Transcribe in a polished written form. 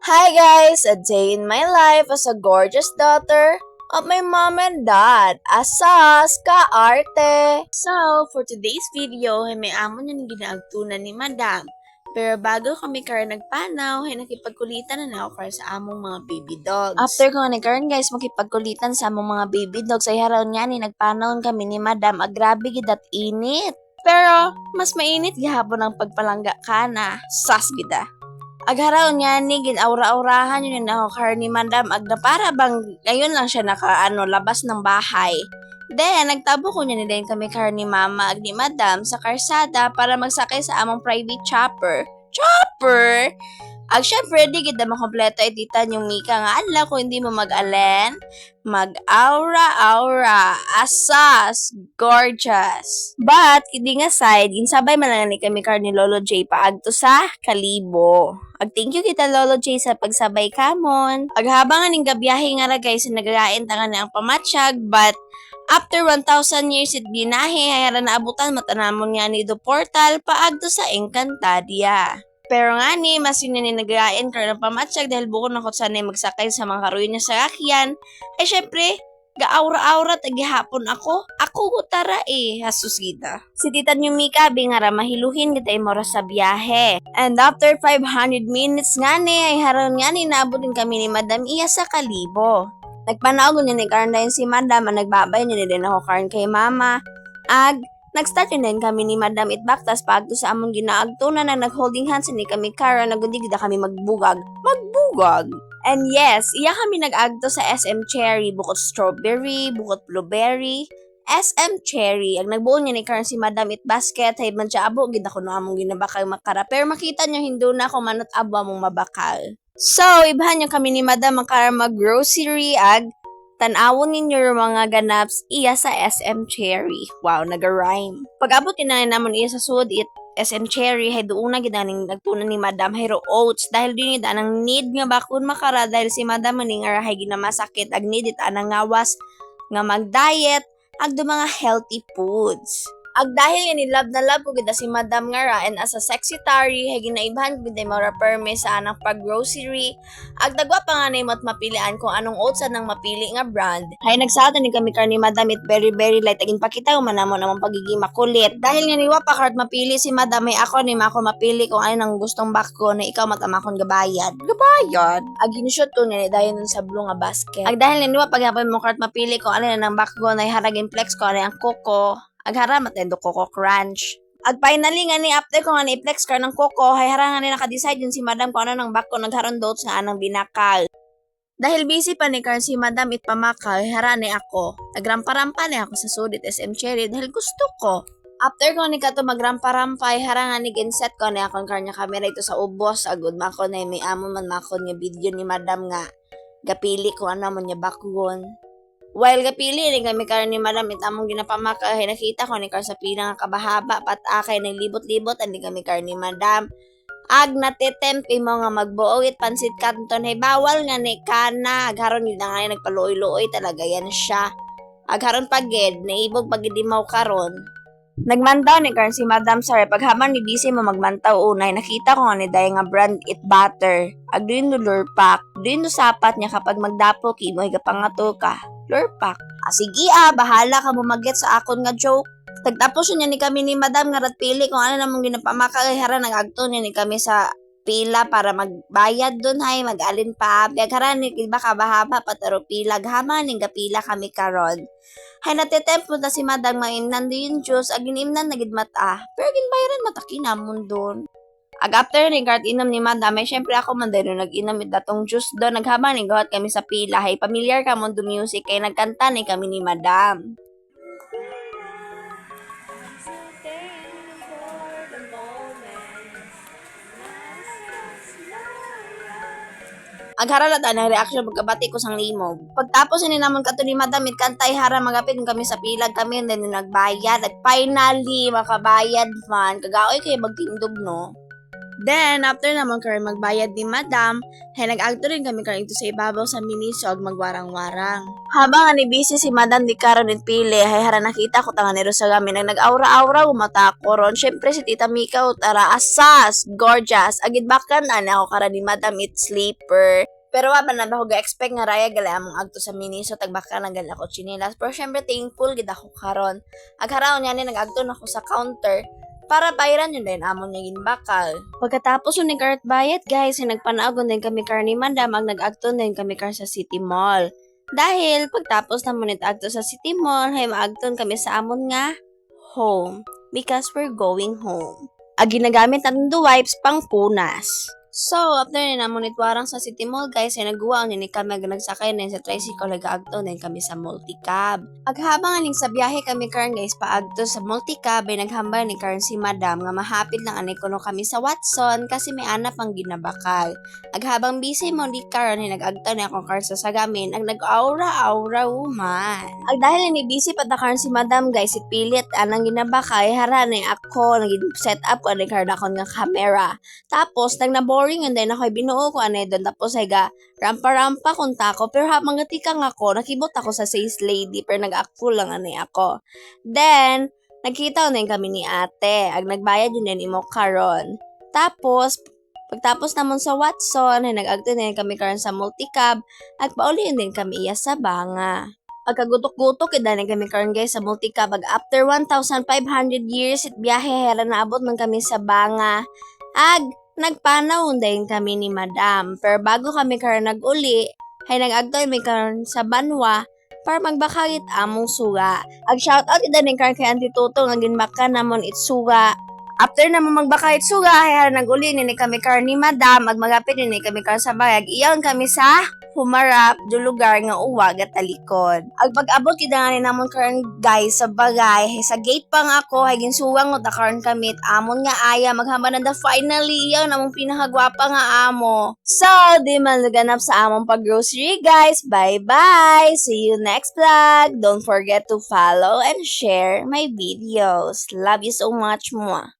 Hi guys! A day in my life as a gorgeous daughter of my mom and dad. Asas ka arte! So, for today's video, ay may amon yung ginaagtunan ni madam. Pero bago kami karon nagpanaw, ay nakipagkulitan na ako karon sa among mga baby dogs. After ko nga nagkaroon guys, makipagkulitan sa among mga baby dogs, ay haron nga ni nagpanahon kami ni madam, agrabe gid at init. Pero, mas mainit gihapon ang pagpalangga kana. Sas gida. Agharaw niya ni ginaura-urahan yun na ako ni madam agda para bang ngayon lang siya labas ng bahay. Then, nagtabo ko niya ni din kami ni mama ag ni madam sa karsada para magsakay sa among private chopper. Chopper? Ag syempre, di kita makompleto ititan yung Mika nga ala ko hindi mo mag-alen, mag-aura-aura, asas, gorgeous. But, hindi nga side, ginsabay man lang ni kami ni Lolo J paagto sa Kalibo. Ag thank you kita Lolo J sa pagsabay kamon. Ag habang aning gabiyahe nga ra guys, nagagain tangan na ang pamatsyag, but after 1,000 years it binahe, hayara na abutan matanamon nga ni do portal paagto sa Encantadia. Pero nga ni, mas yun ni nagayain ka ng pamatsyag dahil bukod na ko sanay magsakay sa mga karuyo niya sa akyan. Ay syempre, ga-aura-aura tagihapon ako. Ako gutara hasus kita. Si Tita niyo Mika, bingara mahiluhin kita imora sa biyahe. And after 500 minutes nga ni, ay haron nga ni naabot din kami ni Madam Iya sa Kalibo. Nagpanaog niya ni Karan dahil si Madam, nagbabay niya din ako Karan kay Mama. Nag-start yun din kami ni Madam Itbaktas paagto sa among ginaagtunan na nag-holding hands ni kami Kara nagundigida kami magbugag. Magbugag! And yes, iya kami nag-agto sa SM Cherry, bukod strawberry, bukod blueberry, SM Cherry. Ang nagbuo niya ni Karen si Madam Itbasket, hay man siya abo, gid ako no among ginabakal makara. Pero makita niyo hindi na ako manot abo among mabakal. So, ibahan niyo kami ni Madam makara mag-grocery ag tanawon ninyo yung mga ganaps iya sa SM Cherry. Wow, naga-rhyme. Pag-abot kinain namon iya sa sud SM Cherry, hay doon na ginaning nagtunan ni Madam Hero Oats dahil din ita anang need nga bakun makara dahil si Madam maning arahay ginamasakit ag need ita anang ngawas nga mag-diet ag do mga healthy foods. Ag dahil yan love na love ko gida si Madam nga and as a secretary hay ginaibahan gid mara perme sa anang pag-grocery ag dagwa pa nga nimot mapilian kung anong oats nang mapili nga brand. Hay nagsato ni kami ni Madam it very very light agin pakita ko manamon among pagiging makulit. Dahil nga niwa pa kart mapili si Madam may ako ni mako mapili kung ano nang gustong bako na ikaw matamakon gabayad. Gabayad. Ag ginishoot ko ni dahil nun sa blue nga basket. Ag dahil nga niwa pag mo kart mapili kung ano nang bako na haragin flex ko ano ang koko. Aghara matendo Coco Crunch. Ag finally nga ni after ko nga ni-flex ka ng Coco, hay harangan ni naka-decide yun si Madam kung ano nang bako nagharon dots nga anang binakal. Dahil busy pa ni Karen si Madam itpamakal, haran ni ako. Nagrampa-rampa ni ako sa sudit SM Cherry dahil gusto ko. After ko ni kato magrampa-rampa, ay harangan ni ginset ko ni akong kanya camera ito sa ubos. Agud mako na may amo man mako niya video ni Madam nga. Gapili ko ano mo niya bakgon. While gapili rin kami karon ni Madam itamong ginapamaka ay nakita ko ni Kar sa pila nga kabahaba patakay naglibot-libot ani kami karon ni Madam. Ag natitempt mo nga magbuo it pansit canton hay bawal nga ni kana agharon gid nga nagpaluoy-luoy talaga yan siya. Agharon pagid naibog pagid imaw karon. Nagmantaw ni Karen si Madam Sir paghaman ni busy mo magmantaw unay nakita ko nga ni dayon nga brand it butter. Ag din no lurpak, din no sapat niya kapag magdapo kimo higapangato ka. Lurpak. Sige bahala ka mo mag-get sa akon nga joke. Tagtapos niya ni kami ni Madam nga ratpili kung ano namang ginapamaka hara nagagto niya ni kami sa pila para magbayad dun hay mag-alin pa. Biagharan ni iba ka bahaba pataro pila ghaman ning gapila kami karon. Hay natitempo na si Madam mainnan yung juice ag inimnan nagid mata. Pero ginbayaran mata kinamon dun. Ag after ni Gart inom ni Madam, ay syempre ako man dahil nag-inom datong juice doon. Naghabang ni gawat kami sa pila. Hay familiar ka mo do music kay nagkanta ni kami ni Madam. Aghara lata ng reaction pagkabati ko sang limog. Pagtapos ni namon kato ni Madam kantay hara magapit kami sa pilag kami and then nagbayad. At finally makabayad man. Kagaoy kay magtindog no. Then, after naman karon magbayad ni Madam, hay nag-agto rin kami karon ito sa ibabaw sa Miniso ag magwarang-warang. Habang ani busy si Madam di karon din pili, hay hara nakita ko tanga niro sa gamin nag-aura-aura umata ko ron. Syempre si Tita Mika tara asas, gorgeous. Agid bakan ani ako karon ni Madam it sleeper. Pero wa ba na ako ga-expect nga raya gali among agto sa Miniso tagbaka lang gali ako chinilas. Pero syempre thankful gid ako karon. Ag haraon niya ni nag-agto na ako sa counter para bayaran yun din amon niya ginbakal. Pagkatapos yung nag-art bayad guys, nagpanaagon din kami kar ni Madam ang nag-agto din kami kar sa City Mall. Dahil pagtapos na munit agto sa City Mall, hay maagton kami sa amon nga home because we're going home. Ag ginagamit natin the wipes pang punas. So, after na namon itwarang sa City Mall guys, ay nagguwa ni kami nagsakay na sa tricycle nag-agto na kami sa multicab. Aghabang aning sa biyahe kami karon guys paagto sa multicab ay naghambal ni karon si Madam nga mahapit lang ani kuno kami sa Watson kasi may anak pang ginabakal. Aghabang busy mo di karon ay nag-agto na akong car sa Sagamin ag nag-aura-aura woman. Ag dahil ni busy pa karon si Madam guys, ipilit anang ginabakal hara na ako nag-set up ko ani karon akon nga camera. Tapos boring and then ako'y binuo ko anay doon tapos ay ga rampa-rampa kunta ko pero habang gatikang ako nakibot ako sa sales lady pero nag-act lang anay ako. Then nagkita na kami ni ate ag nagbayad yun din imo karon. Tapos pagtapos namon sa Watson ay nag-agto na kami karon sa multicab ag pauli din kami iya sa Banga. Pagkagutok-gutok na kami karon guys sa multicab ag after 1,500 years it biyahe hera naabot man kami sa Banga ag nagpanaw din kami ni Madam. Pero bago kami karon nag-uli, ay nag-agtoy may karon sa Banwa para magbakagit among suga. Ag shoutout din karon kay Auntie Toto nga ginbaka namon it suga. After naman magbakagit suga, ay nag-uli ni kami karon ni Madam, ag magapit ni kami karon sa bayag. Iyon kami sa humarap do lugar nga uwag at talikod. Ag pag-abot kita nga ni namon karon guys sa bagay, sa gate pa nga ako ay ginsuwang ta karon kami amon nga aya maghambanan da finally yang namong pinakagwapa nga amo. So, di man luganap sa among pag-grocery guys. Bye-bye! See you next vlog! Don't forget to follow and share my videos. Love you so much, mwah!